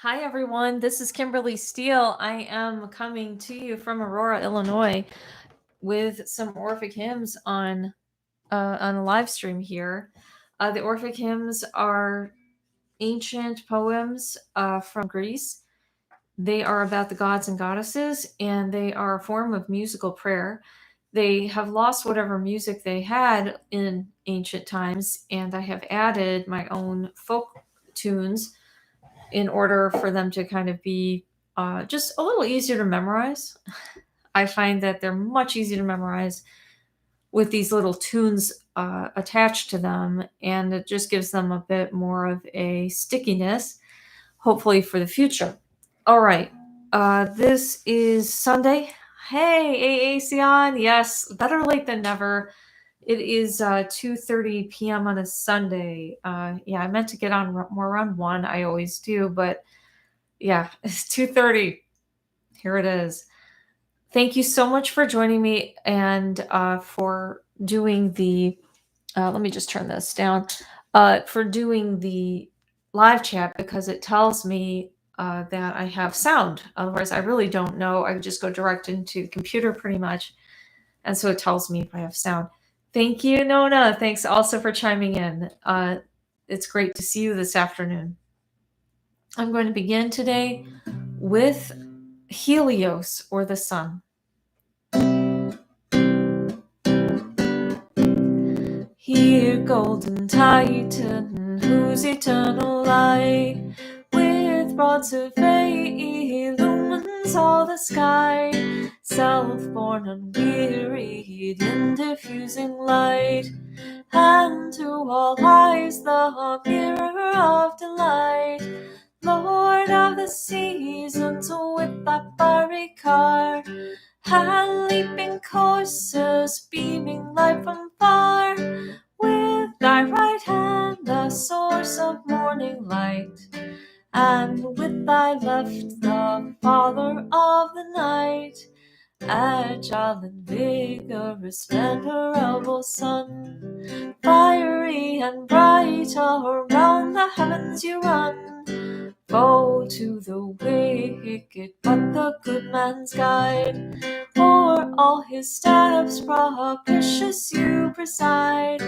Hi, everyone. This is Kimberly Steele. I am coming to you from Aurora, Illinois, with some Orphic hymns on a live stream here. The Orphic hymns are ancient poems from Greece. They are about the gods and goddesses, and they are a form of musical prayer. They have lost whatever music they had in ancient times, and I have added my own folk tunes in order for them to kind of be just a little easier to memorize. I find that they're much easier to memorize with these little tunes attached to them, and it just gives them a bit more of a stickiness, hopefully, for the future. All right, this is Sunday. Hey, AACon, yes, better late than never. It is 2:30 p.m. on a Sunday. Yeah, I meant to get on more around 1. I always do, but yeah, it's 2:30. Here it is. Thank you so much for joining me and for doing the. Let me just turn this down. For doing the live chat because it tells me that I have sound. Otherwise, I really don't know. I would just go direct into the computer pretty much, and so it tells me if I have sound. Thank you, Nona. Thanks also for chiming in. It's great to see you this afternoon. I'm going to begin today with Helios, or the sun. Here, golden Titan, whose eternal light with broad survey illumines all the sky, self-born, unwearied in diffusing light, and to all eyes the mirror of delight. Lord of the seasons, with thy fiery car, and leaping coursers, beaming light from far, with thy right hand the source of morning light, and with thy left the father of the night, agile and vigorous, venerable sun, fiery and bright, around the heavens you run, foe to the wicked, but the good man's guide. O'er all his steps propitious you preside,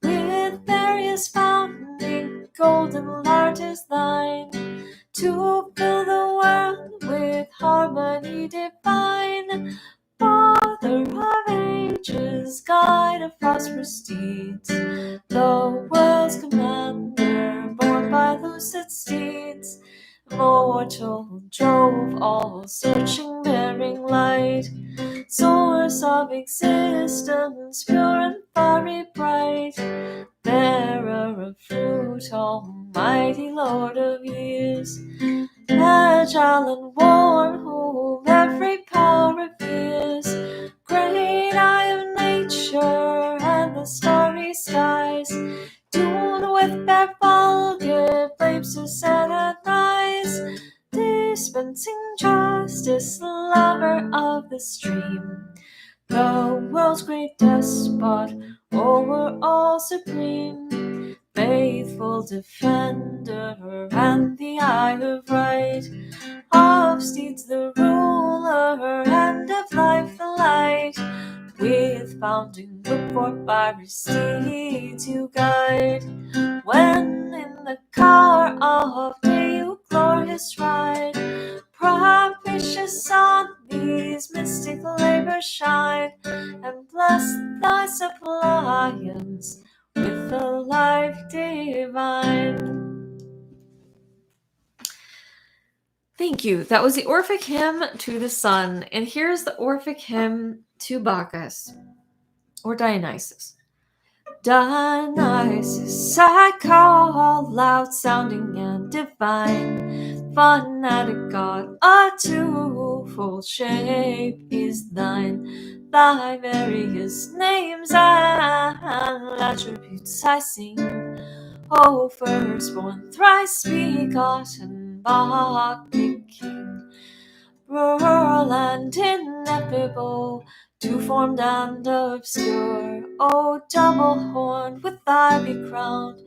with various fountain golden art is thine, to fill the world with harmony divine. Father of ages, guide of prosperous deeds, the world's commander, born by lucid steeds, mortal Jove, all searching, bearing light, source of existence, pure and fiery bright, bearer of fruit, almighty Lord of years, agile and warm, whom every power reveres, great eye of nature and the starry skies, tuned with their vulgar flames to set and rise, dispensing justice, lover of the stream, the world's great despot, over all supreme, faithful defender and the eye of right, of steeds the ruler and of life the light, with bounding whip for fiery steeds you guide, when in the car of day you glorious ride, propitious on these mystic labors shine, and bless thy suppliance with the life divine. Thank you. That was the Orphic hymn to the sun, and here's the Orphic hymn to Bacchus, or Dionysus. Dionysus, I call, loud sounding and divine, fanatic god, a twofold shape is thine, thy various names and attributes I sing, O firstborn, thrice begotten, Bacchic king, rural and ineffable, two-formed and obscure, O double-horned with ivy crowned,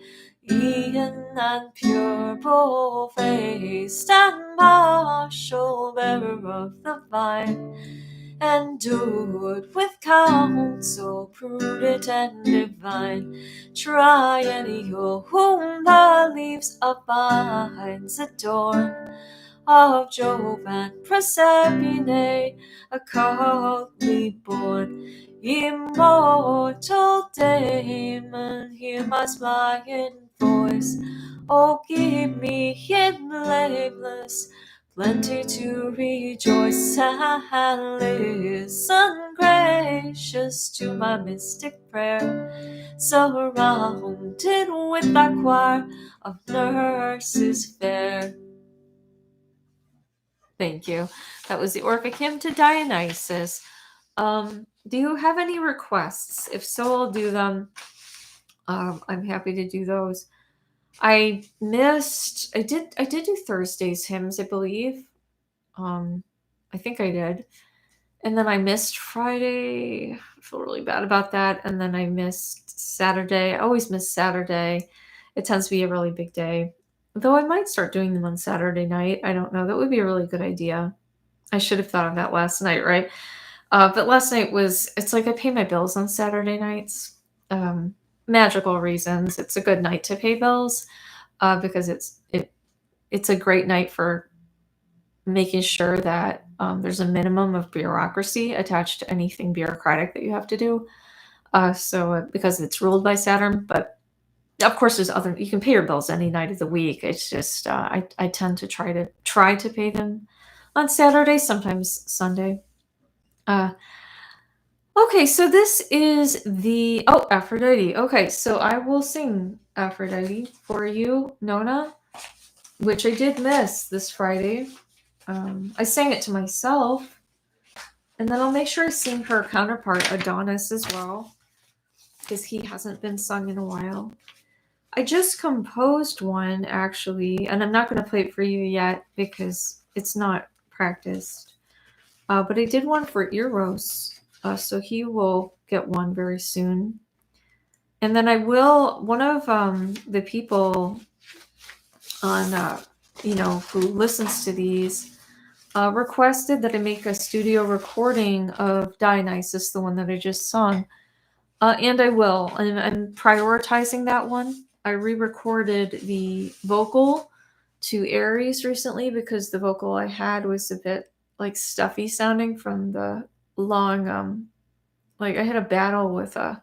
E'en and pure, bold-faced and martial, bearer of the vine, endued with counsel prudent and divine, triennial, whom the leaves of vines adorn, of Jove and Proserpine, a godly born, immortal Damon, hear my flying voice. Oh, keep me in blameless, plenty to rejoice, and listen gracious to my mystic prayer, surrounded with thy choir of nurses fair. Thank you. That was the Orphic Hymn to Dionysus. Do you have any requests? If so, I'll do them. I'm happy to do those. I did do Thursday's hymns, I believe. I think I did. And then I missed Friday. I feel really bad about that. And then I missed Saturday. I always miss Saturday. It tends to be a really big day. Though I might start doing them on Saturday night. I don't know. That would be a really good idea. I should have thought of that last night, right? But last night it's like I pay my bills on Saturday nights. Magical reasons. It's a good night to pay bills because it's a great night for making sure that there's a minimum of bureaucracy attached to anything bureaucratic that you have to do. Because it's ruled by Saturn, but of course there's other, you can pay your bills any night of the week. It's just I tend to try to pay them on Saturday, sometimes Sunday. Okay, so this is the Aphrodite. Okay, so I will sing Aphrodite for you, Nona, which I did miss this Friday. I sang it to myself, and then I'll make sure I sing her counterpart Adonis as well, because he hasn't been sung in a while. I just composed one actually, and I'm not going to play it for you yet because it's not practiced. But I did one for Eros, so he will get one very soon. And then one of the people on, who listens to these requested that I make a studio recording of Dionysus, the one that I just sung. And I will. I'm prioritizing that one. I re-recorded the vocal to Aries recently because the vocal I had was a bit like stuffy sounding from the long like I had a battle with a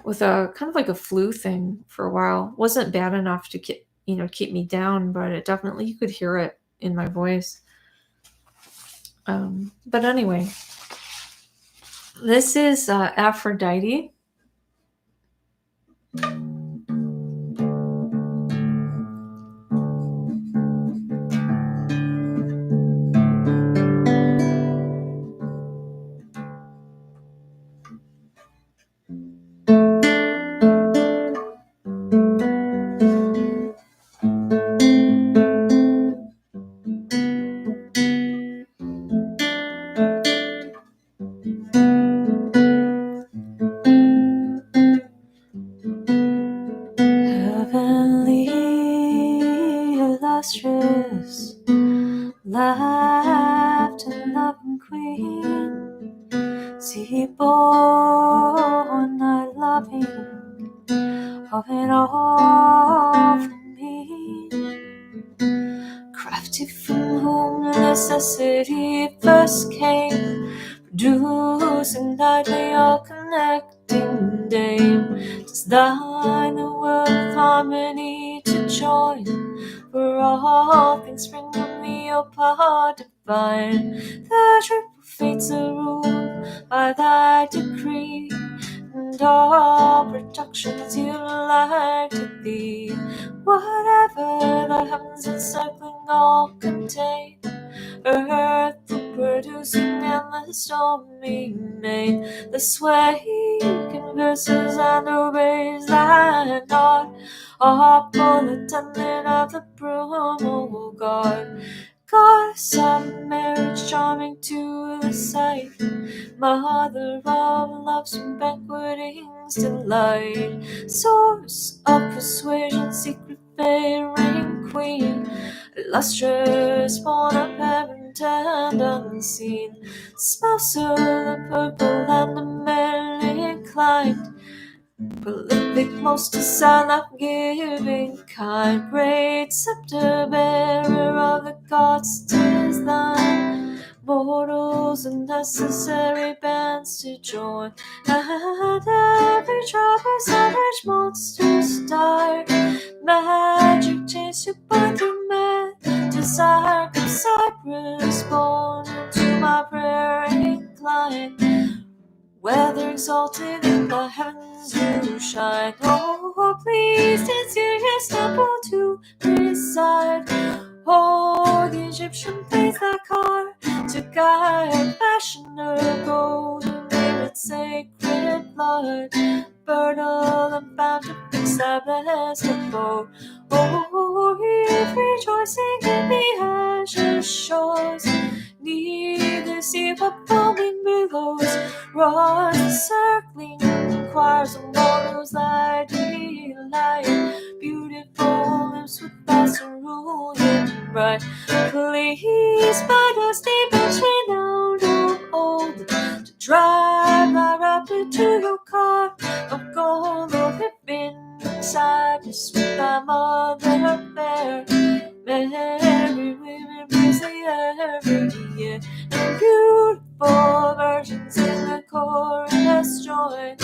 kind of like a flu thing for a while. Wasn't bad enough to keep me down, but it definitely, you could hear it in my voice. But anyway, this is Aphrodite. Heavenly, illustrious, laughed and loving queen, see born thy loving of it all for me, crafty from whom necessity first came, producing thy all connecting dame. 'Tis thine the world with harmony to join, for all things spring from thee, O power divine. The triple fates are ruled by thy decree, and all productions unite to thee. Whatever the heavens encircling all contain, earth the producing and the stormy main, the sway converses and obeys thy nod, all full attendant of the broom, O God. goddess of marriage, charming to the sight, mother of love's banquetings delight, source of persuasion, secret fairing queen, illustrious born of heaven and unseen, spouse of the purple and the merely inclined, prolific, most desire, life-giving kind, great scepter bearer of the gods, 'tis thine. Mortals and necessary bands to join, and every trouble savage monsters dire. Magic chains to bind through man, desire from Cyprus born into my prayer incline. Whether exalted in the heavens you shine, oh please in Syria's temple to reside. Oh, the Egyptian faith that car to guide, fashioner golden in its sacred blood, fertile and bound to fix thy blessed abode. Oh, if rejoicing in the azure shores, neither see what foaming billows run circling choirs of mortals thy delight, beautiful lips with vast cerulean bright. Please bind us deep and renowned of old, to drive thy rapid to your car of gold, of living sadness with thy mother fair. Mary, women praise thee every year, and beautiful virgins in the chorus join.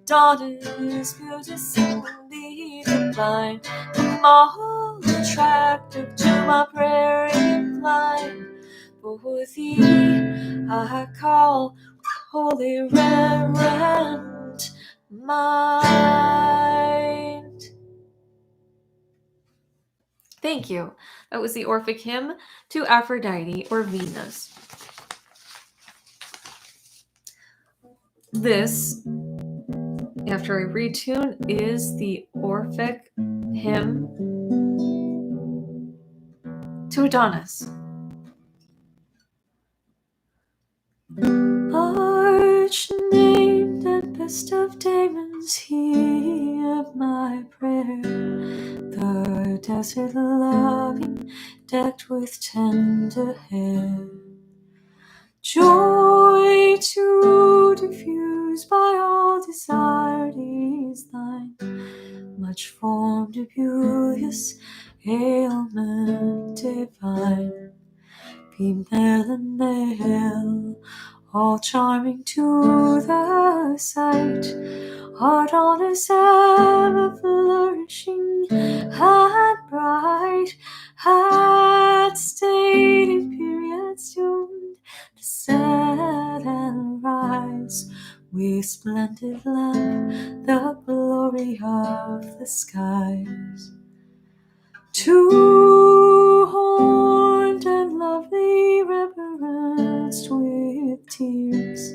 Daughters, beauty, sing thee divine, come all attractive to my prayer incline. For thee I call holy reverent mind. Thank you. That was the Orphic hymn to Aphrodite or Venus. This, after I retune, is the Orphic hymn to Adonis. Arch named and best of Damons, hear my prayer. The desert loving, decked with tender hair. Joy to diffuse by all desired is thine, much formed, dubious, ailment divine. Female and male, all charming to the sight, art honest, ever flourishing and bright, at stated periods doomed to set and rise, with splendid lamp, the glory of the skies. Two-horned and lovely, reverenced with tears,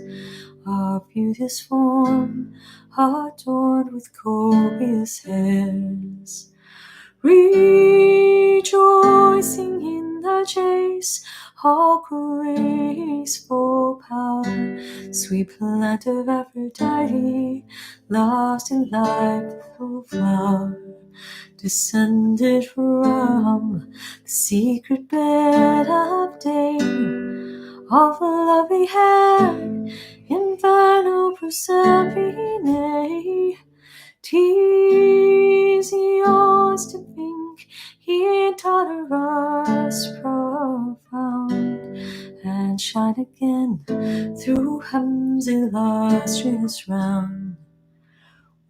our beauteous form adorned with copious hairs. Rejoicing in the chase, all graceful power, sweet plant of Aphrodite, lost in life, full flower, descended from the secret bed of day, of the lovely hair, infernal Proserpine. 'Tis yours to think he taught us profound, and shine again through heaven's illustrious round.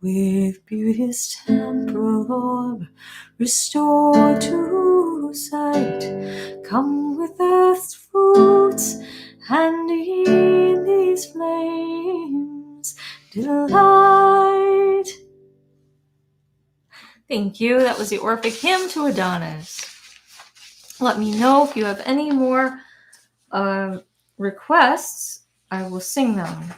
With beauty's temporal orb restored to sight, come with earth's fruits, and in these flames delight. Thank you. That was the Orphic hymn to Adonis. Let me know if you have any more requests. I will sing them.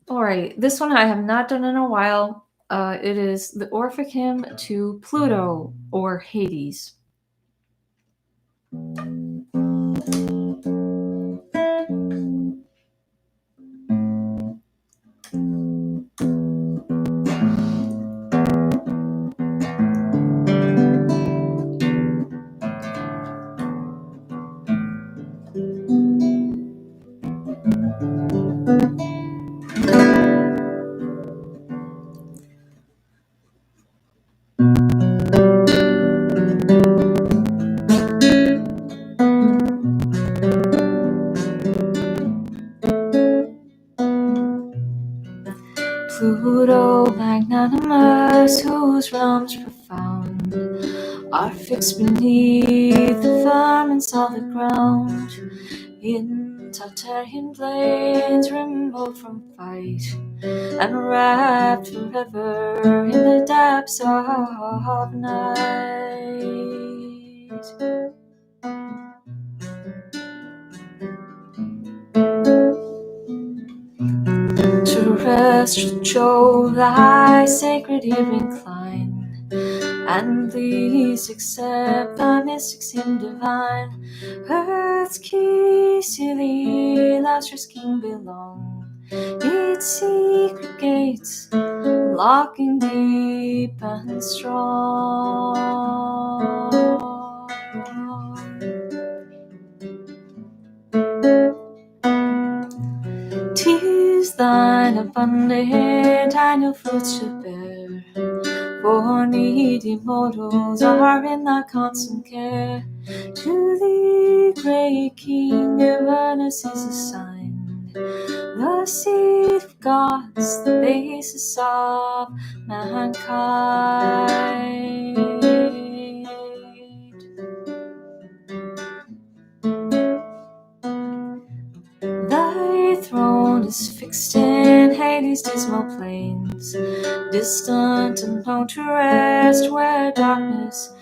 All right, this one I have not done in a while. It is the Orphic hymn to Pluto or Hades. Pluto magnanimous, whose realms profound are fixed beneath the firm and solid ground, in Tartarian plains remote from fight, and wrapped forever in the depths of night. Terrestrial Jove, thy sacred ear incline, and please accept thy mystic seem divine. Earth's keys to the illustrious king belong, its secret gates locking deep and strong. 'Tis thine abundant annual fruits to bear, for needy mortals are in thy constant care. To the great King Uranus is assigned the seed of gods, the basis of mankind. Thy throne is fixed in Hades' dismal plains, distant and known to rest, where darkness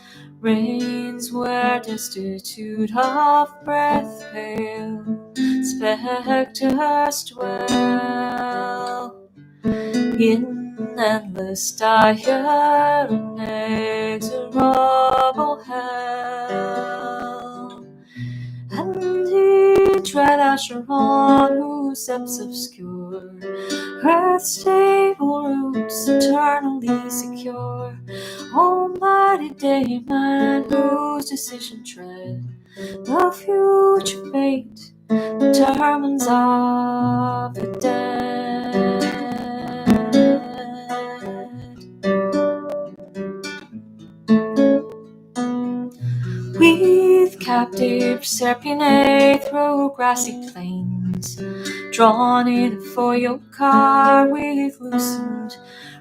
reigns, where destitute of breath pale spectres dwell. In endless dire and inexorable hell, and in dread Acheron, whose steps obscure Earth's stable roots eternally secure. Almighty Daemon, whose decision tread the future fate determines of the dead. With captive Serpine through grassy plains, drawn in for your car with loosened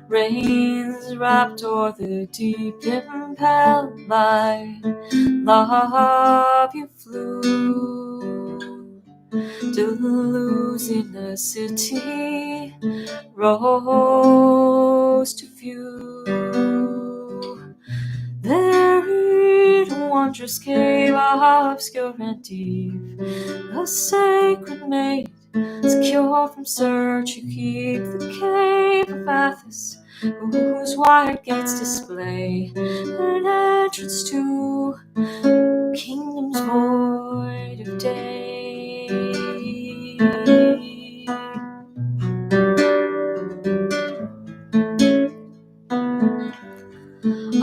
reins, wrapped o'er the deep, impelled by love you flew, delusion a city rose to view. There in a wondrous cave, obscure and deep, a sacred maid, secure from search, you keep the cave of Athos, whose wide gates display an entrance to kingdoms void of day.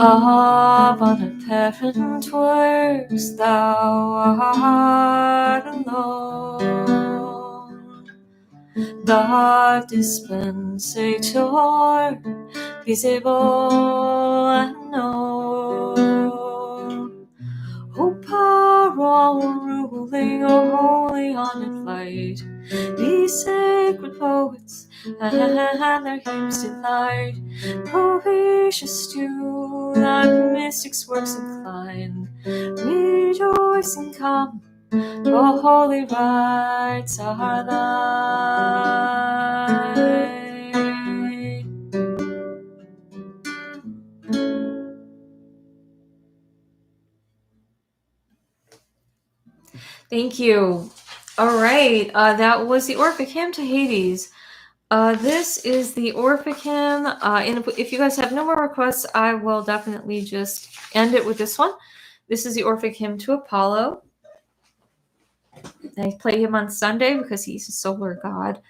Of unapparent works thou art alone, the dispensator, visible and known. O power all ruling, O holy honored light, these sacred poets and their hymns delight. Propitious to thy mystics' works incline, rejoicing come, the holy rites are thine. Thank you. All right, that was the Orphic Hymn to Hades. This is the Orphic Hymn, and if you guys have no more requests, I will definitely just end it with this one. This is the Orphic Hymn to Apollo. I play him on Sunday because he's a solar god.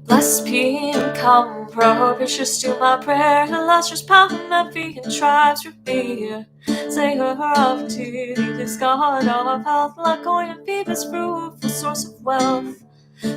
Blessed be and come, propitious to my prayer, illustrious power, Memphis and tribes revere. Sayer of to this God of health, like oil and Phoebus, fruitful source of wealth.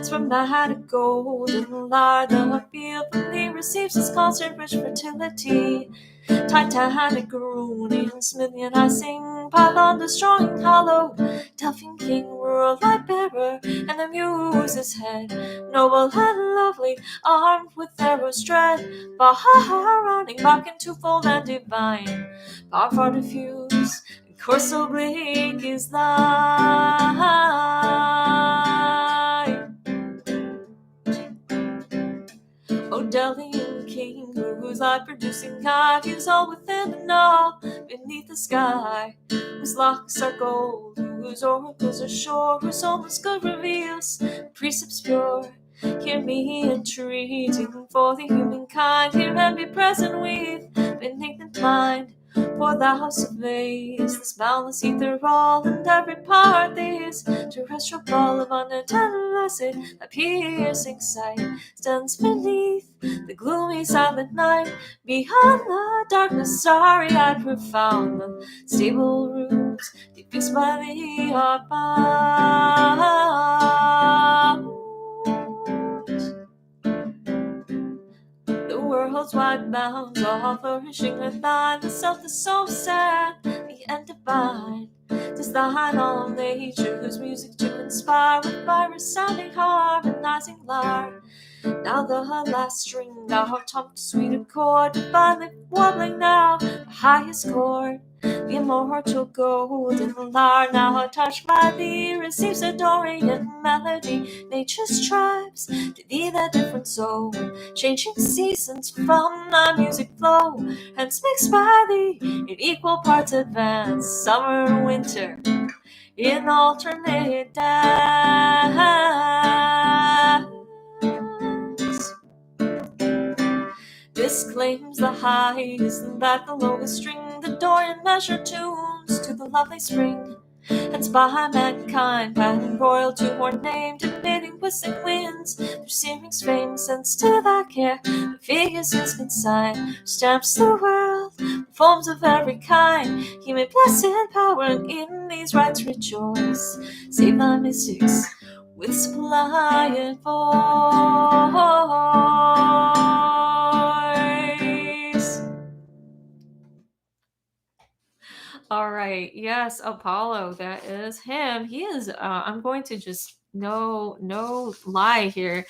Spermatic gold and lard, the field when he receives his constant rich fertility. Titanic groaning, Smithian I sing, Python the strong and hollow, Delphian king, world light bearer, and the muse's head, noble and lovely, armed with arrows dread, Bahar running back into twofold and divine, power far diffuse, course oblique is thine. O Delian king, whose light-producing eye views all within and all beneath the sky, whose locks are gold, whose oracles are sure, whose almost good reveals precepts pure. Hear me entreating for the humankind, hear and be present with benignant mind. For thou surveys this boundless ether all, and every part this terrestrial ball, abundant and blessed, a piercing sight stands beneath the gloomy silent night. Beyond the darkness starry-eyed, profound, the stable rooms diffused by the art bound. The world's wide bounds, all flourishing with thine, the self, the soul sad, the end divine. 'Tis thine all nature, whose music to inspire, with virus sounding harmonizing lyre. Now the last string thou art taught to sweet accord, divinely warbling now the highest chord. The immortal golden lyre, now touched by thee, receives a Dorian melody. Nature's tribes to thee their different soul, changing seasons from thy music flow, hence mixed by thee in equal parts advance, summer and winter in alternate dance. This claims the highest, and that the lowest string, the Dorian measure tunes to the lovely spring. Hence by mankind, pattern royal to horn named, emitting whistling winds, through Syrinx fame, sends to thy care, the figures is consigned, stamps the world, forms of every kind. He may blessed power, and in these rites rejoice, save thy mystics with suppliant voice. All right. Yes, Apollo. That is him. He is. I'm going to just no lie here.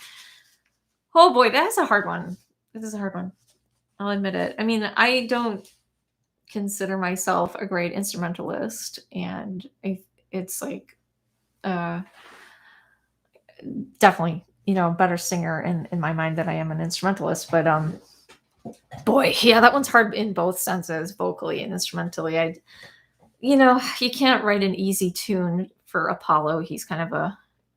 Oh boy, that's a hard one. This is a hard one. I'll admit it. I mean, I don't consider myself a great instrumentalist, and it's like uh, definitely a better singer in my mind than I am an instrumentalist. But boy, yeah, that one's hard in both senses, vocally and instrumentally. You can't write an easy tune for Apollo. He's kind of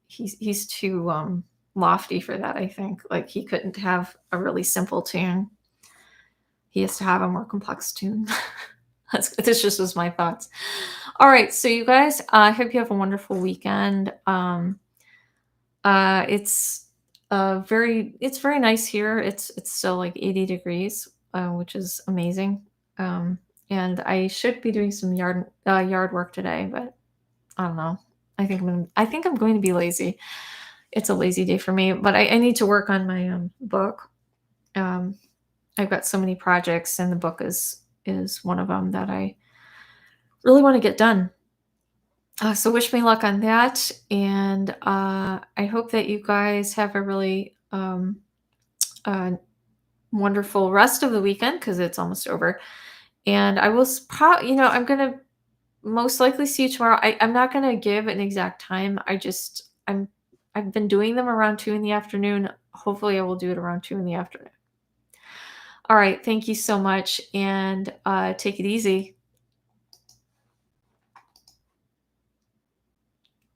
he's too lofty for that, I think. Like he couldn't have a really simple tune. He has to have a more complex tune. This just was my thoughts. All right, so you guys, I hope you have a wonderful weekend. It's very nice here. It's still like 80 degrees, which is amazing. And I should be doing some yard work today, but I don't know. I think I'm going to be lazy. It's a lazy day for me, but I need to work on my book. Um, I've got so many projects, and the book is one of them that I really want to get done. So wish me luck on that, and I hope that you guys have a really wonderful rest of the weekend because it's almost over. And I will, I'm gonna most likely see you tomorrow. I'm not gonna give an exact time. I've been doing them around 2 in the afternoon. Hopefully, I will do it around 2 in the afternoon. All right. Thank you so much, and take it easy.